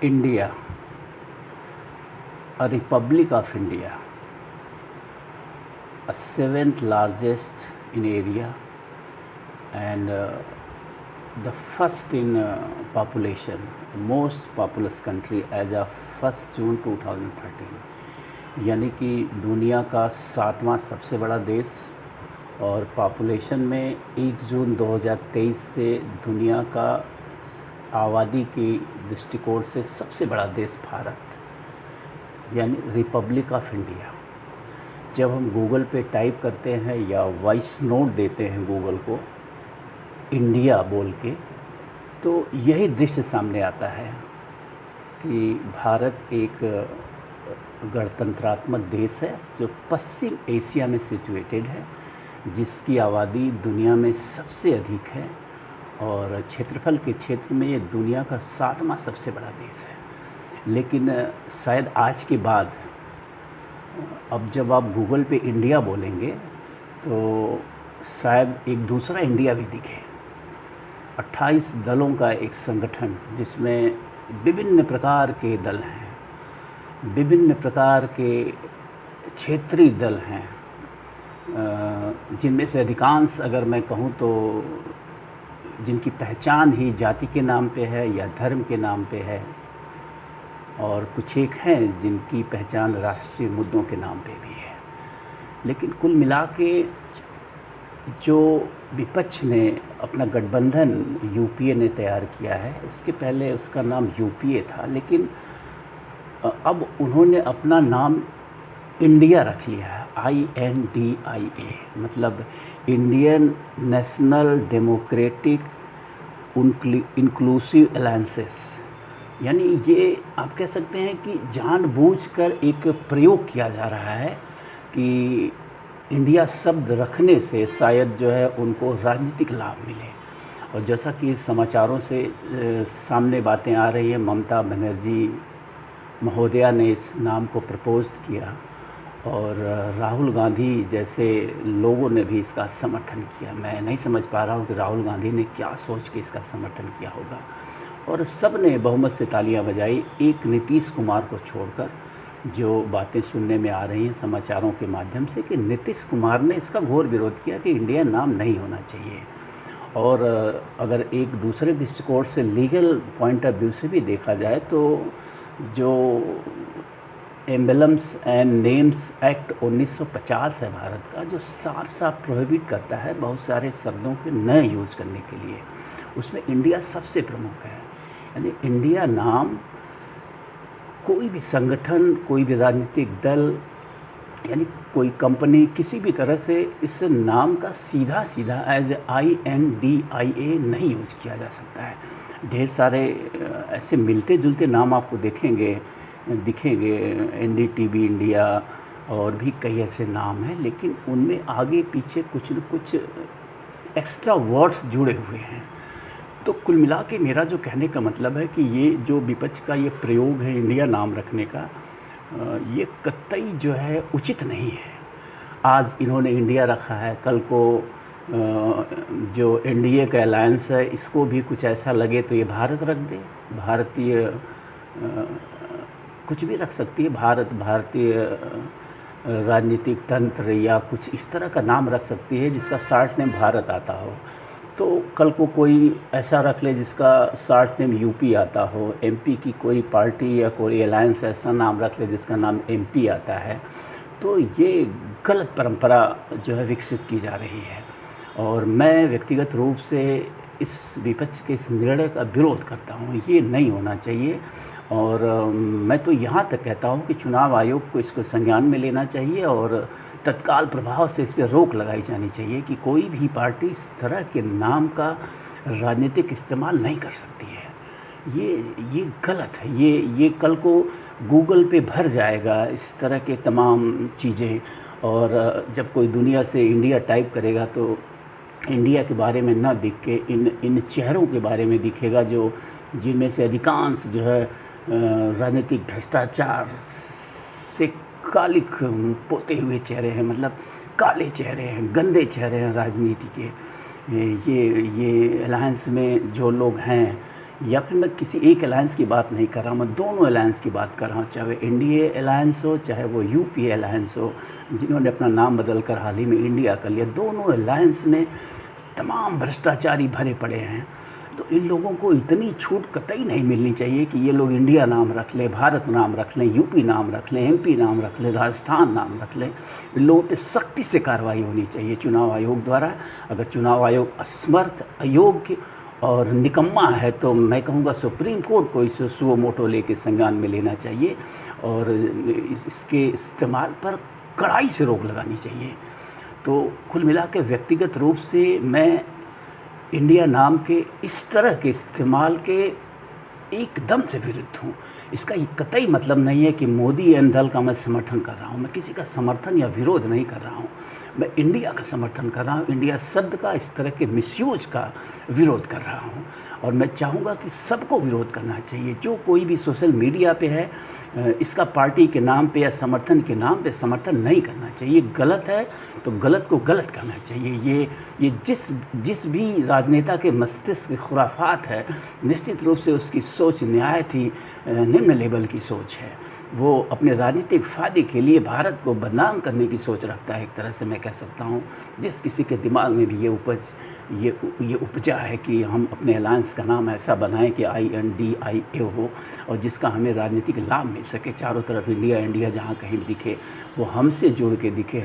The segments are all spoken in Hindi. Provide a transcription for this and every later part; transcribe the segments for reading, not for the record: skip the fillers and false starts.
India, a Republic of India, a seventh largest in area and the first in population, most populous country as of 1 जून 2013, यानी कि दुनिया का 7वां सबसे बड़ा देश और पॉपुलेशन में 1 जून 2023 से दुनिया का आबादी की दृष्टिकोण से सबसे बड़ा देश भारत, यानी रिपब्लिक ऑफ इंडिया। जब हम गूगल पे टाइप करते हैं या वॉइस नोट देते हैं गूगल को इंडिया बोल के, तो यही दृश्य सामने आता है कि भारत एक गणतंत्रात्मक देश है जो पश्चिम एशिया में सिचुएटेड है, जिसकी आबादी दुनिया में सबसे अधिक है और क्षेत्रफल के क्षेत्र में ये दुनिया का 7वां सबसे बड़ा देश है। लेकिन शायद आज के बाद अब जब आप गूगल पे इंडिया बोलेंगे तो शायद एक दूसरा इंडिया भी दिखे। 28 दलों का एक संगठन जिसमें विभिन्न प्रकार के दल हैं, विभिन्न प्रकार के क्षेत्रीय दल हैं, जिनमें से अधिकांश अगर मैं कहूँ तो जिनकी पहचान ही जाति के नाम पे है या धर्म के नाम पे है, और कुछ एक हैं जिनकी पहचान राष्ट्रीय मुद्दों के नाम पे भी है। लेकिन कुल मिला के जो विपक्ष ने अपना गठबंधन यूपीए ने तैयार किया है, इसके पहले उसका नाम यूपीए था, लेकिन अब उन्होंने अपना नाम इंडिया रख लिया है, INDIA, मतलब Indian national democratic inclusive alliances. यानी ये आप कह सकते हैं कि जानबूझकर एक प्रयोग किया जा रहा है कि इंडिया शब्द रखने से शायद जो है उनको राजनीतिक लाभ मिले। और जैसा कि समाचारों से सामने बातें आ रही हैं, ममता बनर्जी महोदया ने इस नाम को प्रपोज किया और राहुल गांधी जैसे लोगों ने भी इसका समर्थन किया। मैं नहीं समझ पा रहा हूँ कि राहुल गांधी ने क्या सोच के इसका समर्थन किया होगा, और सब ने बहुमत से तालियां बजाई, एक नीतीश कुमार को छोड़कर। जो बातें सुनने में आ रही हैं समाचारों के माध्यम से कि नीतीश कुमार ने इसका घोर विरोध किया कि इंडिया नाम नहीं होना चाहिए। और अगर एक दूसरे दृष्टिकोण से लीगल पॉइंट ऑफ व्यू से भी देखा जाए तो जो एम्बलम्स एंड नेम्स एक्ट 1950 है भारत का, जो साफ साफ प्रोहिबिट करता है बहुत सारे शब्दों के न यूज करने के लिए, उसमें इंडिया सबसे प्रमुख है। यानी इंडिया नाम कोई भी संगठन, कोई भी राजनीतिक दल, यानी कोई कंपनी किसी भी तरह से इस नाम का सीधा सीधा एज INDIA नहीं यूज किया जा सकता है। ढेर सारे ऐसे मिलते जुलते नाम आपको दिखेंगे, NDTV इंडिया और भी कई ऐसे नाम हैं, लेकिन उनमें आगे पीछे कुछ न कुछ एक्स्ट्रा वर्ड्स जुड़े हुए हैं। तो कुल मिला के मेरा जो कहने का मतलब है कि ये जो विपक्ष का ये प्रयोग है इंडिया नाम रखने का, ये कतई जो है उचित नहीं है। आज इन्होंने इंडिया रखा है, कल को जो एनडीए का अलायंस है इसको भी कुछ ऐसा लगे तो ये भारत रख दे। भारतीय कुछ भी रख सकती है, भारतीय राजनीतिक तंत्र या कुछ इस तरह का नाम रख सकती है जिसका शॉर्ट नेम भारत आता हो। तो कल को कोई ऐसा रख ले जिसका शॉर्ट नेम यूपी आता हो, एमपी की कोई पार्टी या कोई अलायंस ऐसा नाम रख ले जिसका नाम एमपी आता है। तो ये गलत परंपरा जो है विकसित की जा रही है और मैं व्यक्तिगत रूप से इस विपक्ष के इस निर्णय का विरोध करता हूँ। ये नहीं होना चाहिए और मैं तो यहाँ तक कहता हूँ कि चुनाव आयोग को इसको संज्ञान में लेना चाहिए और तत्काल प्रभाव से इस पर रोक लगाई जानी चाहिए कि कोई भी पार्टी इस तरह के नाम का राजनीतिक इस्तेमाल नहीं कर सकती है। ये गलत है। ये कल को गूगल पे भर जाएगा इस तरह के तमाम चीज़ें, और जब कोई दुनिया से इंडिया टाइप करेगा तो इंडिया के बारे में ना दिख के इन चेहरों के बारे में दिखेगा जो जिनमें से अधिकांश जो है राजनीतिक भ्रष्टाचार से कालिक पोते हुए चेहरे हैं, मतलब काले चेहरे हैं, गंदे चेहरे हैं राजनीति के। ये अलायंस में जो लोग हैं या फिर मैं किसी एक अलायंस की बात नहीं कर रहा हूँ, मैं दोनों अलायंस की बात कर रहा हूँ, चाहे वो एनडीए अलायंस हो चाहे वो यूपीए अलायंस हो, जिन्होंने अपना नाम बदल कर हाल ही में इंडिया कर लिया। दोनों अलायंस में तमाम भ्रष्टाचारी भरे पड़े हैं। तो इन लोगों को इतनी छूट कतई नहीं मिलनी चाहिए कि ये लोग इंडिया नाम रख लें, भारत नाम रख लें, यूपी नाम रख लें, एमपी नाम रख लें, राजस्थान नाम रख लें। इन लोगों पे सख्ती से कार्रवाई होनी चाहिए चुनाव आयोग द्वारा। अगर चुनाव आयोग असमर्थ, अयोग्य और निकम्मा है तो मैं कहूँगा सुप्रीम कोर्ट को इसे सुओ मोटो लेके संज्ञान में लेना चाहिए और इसके इस्तेमाल पर कड़ाई से रोक लगानी चाहिए। तो कुल मिला के व्यक्तिगत रूप से मैं इंडिया नाम के इस तरह के इस्तेमाल के एकदम से विरुद्ध हूँ। इसका ये कतई मतलब नहीं है कि मोदी एन दल का मैं समर्थन कर रहा हूँ। मैं किसी का समर्थन या विरोध नहीं कर रहा हूँ, मैं इंडिया का समर्थन कर रहा हूँ। इंडिया शब्द का, इस तरह के मिसयूज का विरोध कर रहा हूँ और मैं चाहूँगा कि सबको विरोध करना चाहिए। जो कोई भी सोशल मीडिया पे है, इसका पार्टी के नाम पे या समर्थन के नाम पे समर्थन नहीं करना चाहिए। गलत है तो गलत को गलत करना चाहिए। ये जिस भी राजनेता के मस्तिष्क की खुराफात है, निश्चित रूप से उसकी सोच नहायत ही निम्न लेवल की सोच है। वो अपने राजनीतिक फ़ायदे के लिए भारत को बदनाम करने की सोच रखता है। एक तरह से मैं कह सकता हूँ जिस किसी के दिमाग में भी ये उपजा है कि हम अपने अलायंस का नाम ऐसा बनाएं कि INDIA हो और जिसका हमें राजनीतिक लाभ मिल सके। चारों तरफ इंडिया इंडिया जहाँ कहीं भी दिखे वो हमसे जुड़ के दिखे,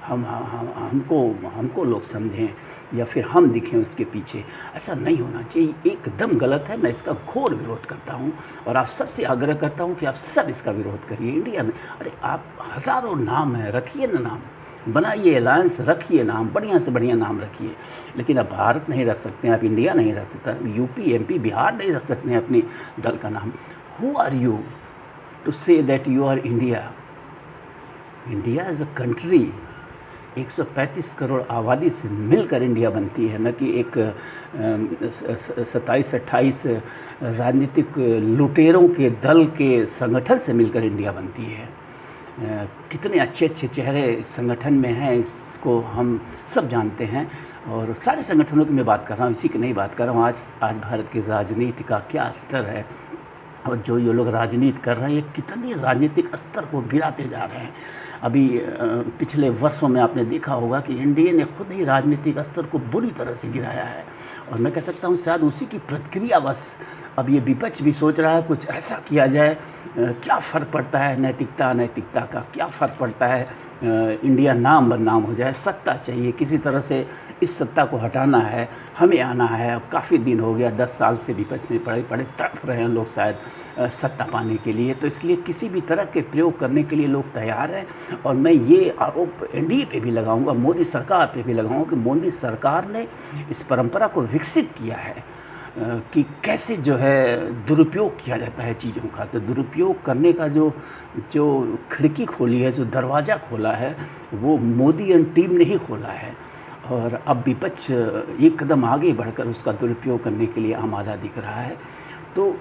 हमको लोग समझें या फिर हम दिखें उसके पीछे। ऐसा नहीं होना चाहिए, एकदम गलत है। मैं इसका घोर विरोध करता हूँ और आप सबसे आग्रह करता हूँ कि आप सब इसका विरोध करिए। इंडिया में अरे आप हज़ारों नाम हैं, रखिए ना नाम, बनाइए अलायंस, रखिए नाम, बढ़िया से बढ़िया नाम रखिए। लेकिन आप भारत नहीं रख सकते हैं, आप इंडिया नहीं रख सकते, यूपी MP बिहार नहीं रख सकते हैं अपनी दल का नाम। Who are you to say that you are India? India as a country 135 crore आबादी से मिलकर इंडिया बनती है, न कि एक 27-28 राजनीतिक लुटेरों के दल के संगठन से मिलकर इंडिया बनती है। कितने अच्छे अच्छे चेहरे संगठन में हैं, इसको हम सब जानते हैं और सारे संगठनों की मैं बात कर रहा हूँ, इसी की नहीं बात कर रहा हूँ। आज भारत की राजनीति का क्या स्तर है और जो ये लोग राजनीति कर रहे हैं, ये कितने राजनीतिक स्तर को गिराते जा रहे हैं। अभी पिछले वर्षों में आपने देखा होगा कि एनडीए ने खुद ही राजनीतिक स्तर को बुरी तरह से गिराया है और मैं कह सकता हूँ शायद उसी की प्रतिक्रिया बस अब ये विपक्ष भी सोच रहा है कुछ ऐसा किया जाए। क्या फ़र्क पड़ता है नैतिकता का, क्या फ़र्क पड़ता है, इंडिया नाम बदनाम हो जाए, सत्ता चाहिए, किसी तरह से इस सत्ता को हटाना है, हमें आना है। अब काफ़ी दिन हो गया, 10 साल से विपक्ष में पड़े तड़प रहे हैं लोग शायद सत्ता पाने के लिए, तो इसलिए किसी भी तरह के प्रयोग करने के लिए लोग तैयार हैं। और मैं ये आरोप एनडीए पे भी लगाऊंगा, मोदी सरकार पे भी लगाऊंगा कि मोदी सरकार ने इस परंपरा को विकसित किया है कि कैसे जो है दुरुपयोग किया जाता है चीज़ों का। तो दुरुपयोग करने का जो खिड़की खोली है, जो दरवाज़ा खोला है, वो मोदी एंड टीम ने ही खोला है और अब विपक्ष एक कदम आगे बढ़कर उसका दुरुपयोग करने के लिए आमादा दिख रहा है। तो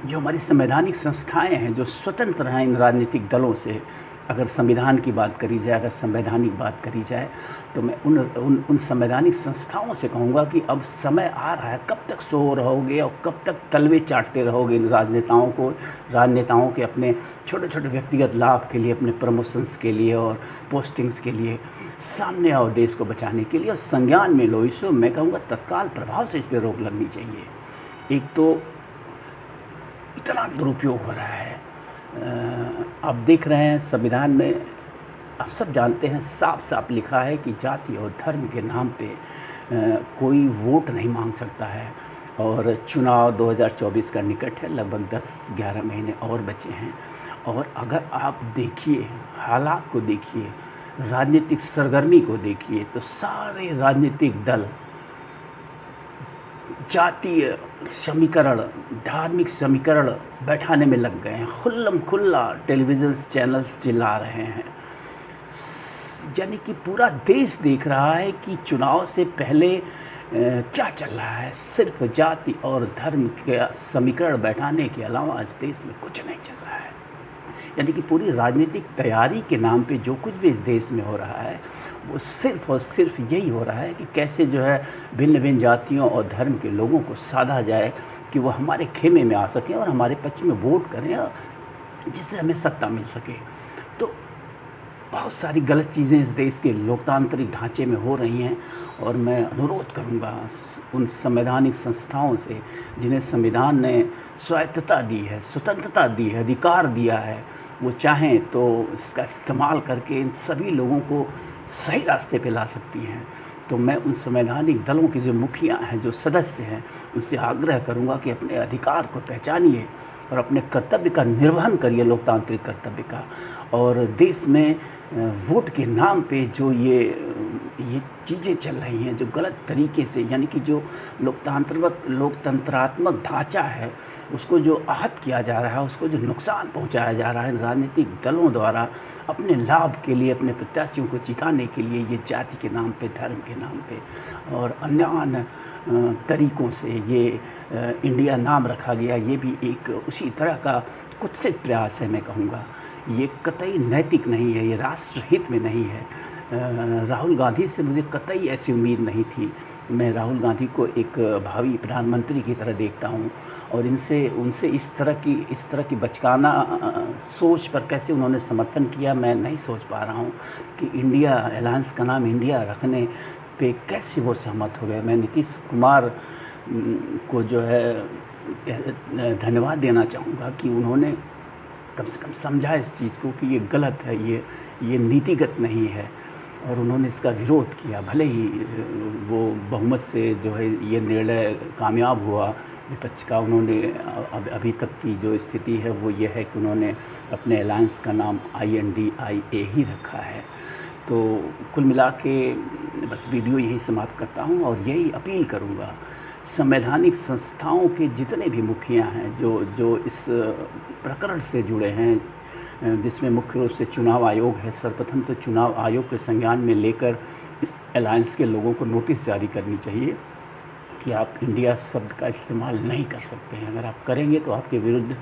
जो हमारी संवैधानिक संस्थाएं हैं, जो स्वतंत्र हैं इन राजनीतिक दलों से, अगर संविधान की बात करी जाए, अगर संवैधानिक बात करी जाए, तो मैं उन संवैधानिक संस्थाओं से कहूँगा कि अब समय आ रहा है। कब तक सो रहोगे और कब तक तलवे चाटते रहोगे इन राजनेताओं के अपने छोटे छोटे व्यक्तिगत लाभ के लिए, अपने प्रमोशंस के लिए और पोस्टिंग्स के लिए? सामने आओ देश को बचाने के लिए और संज्ञान में लो इसको। मैं कहूँगा तत्काल प्रभाव से इस पर रोक लगनी चाहिए। एक तो इतना दुरुपयोग हो रहा है, आप देख रहे हैं संविधान में, आप सब जानते हैं, साफ साफ लिखा है कि जाति और धर्म के नाम पे कोई वोट नहीं मांग सकता है। और चुनाव 2024 का निकट है, लगभग 10-11 महीने और बचे हैं। और अगर आप देखिए हालात को, देखिए राजनीतिक सरगर्मी को देखिए, तो सारे राजनीतिक दल जातीय समीकरण, धार्मिक समीकरण बैठाने में लग गए हैं। खुल्लम खुल्ला टेलीविज़न चैनल्स चिल्ला रहे हैं, यानी कि पूरा देश देख रहा है कि चुनाव से पहले क्या चल रहा है। सिर्फ जाति और धर्म के समीकरण बैठाने के अलावा आज देश में कुछ नहीं चल रहा है। यानी कि पूरी राजनीतिक तैयारी के नाम पे जो कुछ भी इस देश में हो रहा है वो सिर्फ़ और सिर्फ यही हो रहा है कि कैसे जो है भिन्न भिन्न जातियों और धर्म के लोगों को साधा जाए कि वो हमारे खेमे में आ सकें और हमारे पक्ष में वोट करें, जिससे हमें सत्ता मिल सके। तो बहुत सारी गलत चीज़ें इस देश के लोकतांत्रिक ढांचे में हो रही हैं और मैं अनुरोध करूंगा उन संवैधानिक संस्थाओं से जिन्हें संविधान ने स्वायत्तता दी है, स्वतंत्रता दी है, अधिकार दिया है, वो चाहें तो इसका इस्तेमाल करके इन सभी लोगों को सही रास्ते पे ला सकती हैं। तो मैं उन संवैधानिक दलों के जो मुखिया हैं, जो सदस्य हैं, उनसे आग्रह करूंगा कि अपने अधिकार को पहचानिए और अपने कर्तव्य का निर्वहन करिए, लोकतांत्रिक कर्तव्य का। और देश में वोट के नाम पे जो ये चीज़ें चल रही हैं, जो गलत तरीके से, यानी कि जो लोकतंत्रात्मक ढांचा है उसको जो आहत किया जा रहा है, उसको जो नुकसान पहुंचाया जा रहा है राजनीतिक दलों द्वारा अपने लाभ के लिए, अपने प्रत्याशियों को जिताने के लिए, ये जाति के नाम पे, धर्म के नाम पे और अन्य तरीक़ों से ये इंडिया नाम रखा गया, ये भी एक उसी तरह का कुत्सित प्रयास है। मैं कहूँगा ये कतई नैतिक नहीं है, ये राष्ट्र हित में नहीं है। राहुल गांधी से मुझे कतई ऐसी उम्मीद नहीं थी। मैं राहुल गांधी को एक भावी प्रधानमंत्री की तरह देखता हूँ और उनसे इस तरह की बचकाना सोच पर कैसे उन्होंने समर्थन किया, मैं नहीं सोच पा रहा हूँ कि इंडिया अलायंस का नाम इंडिया रखने पे कैसे वो सहमत हो गए। मैं नीतीश कुमार को जो है धन्यवाद देना चाहूँगा कि उन्होंने कम से कम समझा इस चीज़ को कि ये गलत है, ये नीतिगत नहीं है और उन्होंने इसका विरोध किया। भले ही वो बहुमत से जो है ये निर्णय कामयाब हुआ विपक्ष का, उन्होंने अभी तक की जो स्थिति है वो ये है कि उन्होंने अपने अलायंस का नाम INDIA ही रखा है। तो कुल मिला के बस वीडियो यही समाप्त करता हूँ और यही अपील करूँगा संवैधानिक संस्थाओं के जितने भी मुखिया हैं जो इस प्रकरण से जुड़े हैं, जिसमें मुख्य रूप से चुनाव आयोग है। सर्वप्रथम तो चुनाव आयोग के संज्ञान में लेकर इस अलायंस के लोगों को नोटिस जारी करनी चाहिए कि आप इंडिया शब्द का इस्तेमाल नहीं कर सकते हैं। अगर आप करेंगे तो आपके विरुद्ध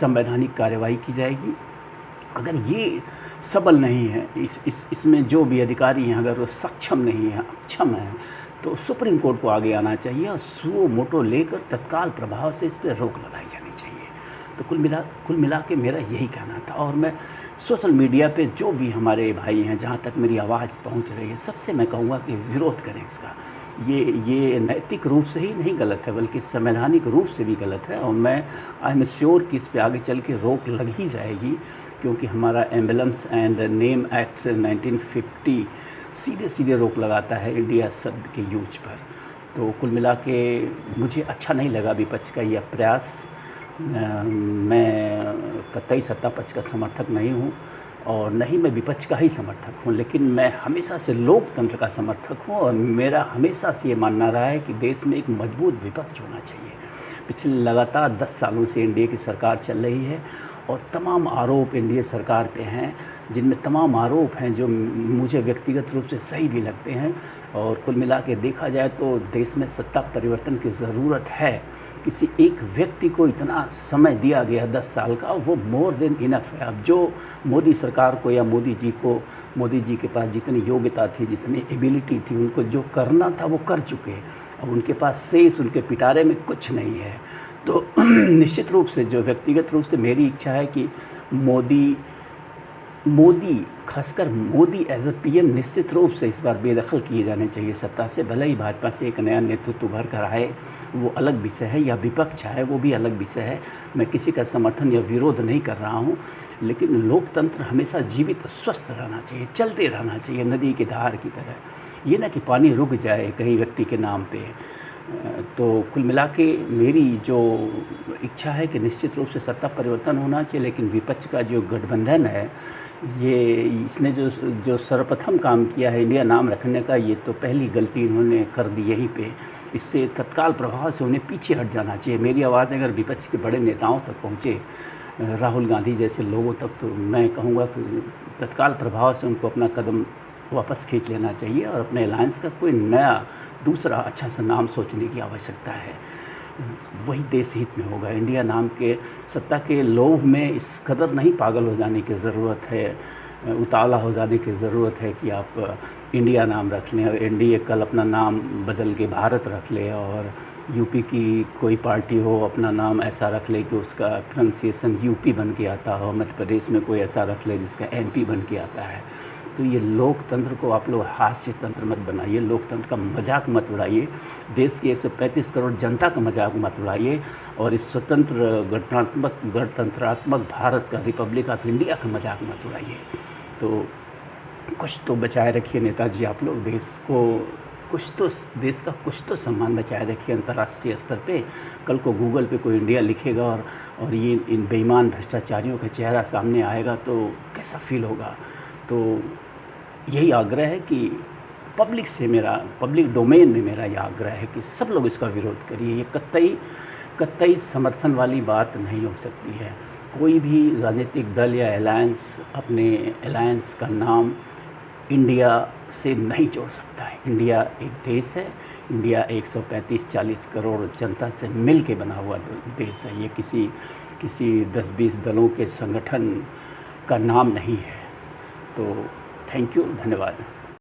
संवैधानिक कार्रवाई की जाएगी। अगर ये सबल नहीं है, इसमें जो भी अधिकारी हैं अगर वो सक्षम नहीं है, अक्षम है, तो सुप्रीम कोर्ट को आगे आना चाहिए और सुओ मोटो लेकर तत्काल प्रभाव से इस पर रोक लगाई जानी चाहिए। तो कुल मिला के मेरा यही कहना था। और मैं सोशल मीडिया पे जो भी हमारे भाई हैं, जहाँ तक मेरी आवाज़ पहुँच रही है, सबसे मैं कहूँगा कि विरोध करें इसका। ये नैतिक रूप से ही नहीं गलत है बल्कि संवैधानिक रूप से भी गलत है और मैं आई एम श्योर कि इस पे आगे चल के रोक लग ही जाएगी, क्योंकि हमारा एम्बलम्स एंड नेम एक्ट 1950 सीधे रोक लगाता है इंडिया शब्द के यूज पर। तो कुल मिला के मुझे अच्छा नहीं लगा विपक्ष का यह प्रयास। मैं कतई सत्ता पक्ष का समर्थक नहीं हूँ और न ही मैं विपक्ष का ही समर्थक हूँ, लेकिन मैं हमेशा से लोकतंत्र का समर्थक हूँ और मेरा हमेशा से ये मानना रहा है कि देश में एक मजबूत विपक्ष होना चाहिए। पिछले लगातार 10 सालों से एनडीए की सरकार चल रही है और तमाम आरोप एनडीए सरकार पे हैं, जिनमें तमाम आरोप हैं जो मुझे व्यक्तिगत रूप से सही भी लगते हैं। और कुल मिला के देखा जाए तो देश में सत्ता परिवर्तन की ज़रूरत है। किसी एक व्यक्ति को इतना समय दिया गया 10 साल का, वो मोर देन इनफ है। अब जो मोदी सरकार को या मोदी जी के पास जितनी योग्यता थी, जितनी एबिलिटी थी, उनको जो करना था वो कर चुके। अब उनके पास शेष, उनके पिटारे में कुछ नहीं है। तो निश्चित रूप से जो व्यक्तिगत रूप से मेरी इच्छा है कि मोदी खासकर मोदी एज ए पीएम निश्चित रूप से इस बार बेदखल किए जाने चाहिए सत्ता से। भले ही भाजपा से एक नया नेतृत्व उभर कर आए, वो अलग विषय है, या विपक्ष है वो भी अलग विषय है। मैं किसी का समर्थन या विरोध नहीं कर रहा हूँ, लेकिन लोकतंत्र हमेशा जीवित स्वस्थ रहना चाहिए, चलते रहना चाहिए नदी की धार की तरह। ये ना कि पानी रुक जाए कहीं व्यक्ति के नाम पे। तो कुल मिला के मेरी जो इच्छा है कि निश्चित रूप से सत्ता परिवर्तन होना चाहिए, लेकिन विपक्ष का जो गठबंधन है, इसने जो सर्वप्रथम काम किया है इंडिया नाम रखने का, ये तो पहली गलती इन्होंने कर दी यहीं पे। इससे तत्काल प्रभाव से उन्हें पीछे हट जाना चाहिए। मेरी आवाज़ अगर विपक्ष के बड़े नेताओं तक पहुँचे, राहुल गांधी जैसे लोगों तक, तो मैं कहूँगा कि तत्काल प्रभाव से उनको अपना कदम वापस खींच लेना चाहिए और अपने अलायंस का कोई नया दूसरा अच्छा सा नाम सोचने की आवश्यकता है। वही देश हित में होगा। इंडिया नाम के सत्ता के लोभ में इस कदर नहीं पागल हो जाने की ज़रूरत है, उतावला हो जाने की ज़रूरत है कि आप इंडिया नाम रख लें और एनडीए कल अपना नाम बदल के भारत रख ले, और यूपी की कोई पार्टी हो अपना नाम ऐसा रख ले कि उसका प्रोनाउंसिएशन यूपी बन के आता हो, मध्य प्रदेश में कोई ऐसा रख ले जिसका एमपी बन के आता है। तो ये लोकतंत्र को आप लोग हास्य तंत्र मत बनाइए, लोकतंत्र का मजाक मत उड़ाइए, देश की 135 करोड़ जनता का मजाक मत उड़ाइए, और इस स्वतंत्र गणतंत्रात्मक भारत का, रिपब्लिक ऑफ इंडिया का मजाक मत उड़ाइए। तो कुछ तो बचाए रखिए नेताजी, आप लोग देश को कुछ तो, देश का कुछ तो सम्मान बचाए रखिए अंतर्राष्ट्रीय स्तर पे। कल को गूगल पे कोई इंडिया लिखेगा और ये इन बेईमान भ्रष्टाचारियों का चेहरा सामने आएगा तो कैसा फील होगा। तो यही आग्रह है कि पब्लिक से मेरा, पब्लिक डोमेन में मेरा यह आग्रह है कि सब लोग इसका विरोध करिए। ये कतई समर्थन वाली बात नहीं हो सकती है। कोई भी राजनीतिक दल या अलायंस अपने अलायंस का नाम इंडिया से नहीं जोड़ सकता है। इंडिया एक देश है, इंडिया 135-40 करोड़ जनता से मिल के बना हुआ देश है। ये किसी 10-20 दलों के संगठन का नाम नहीं है। तो थैंक यू, धन्यवाद।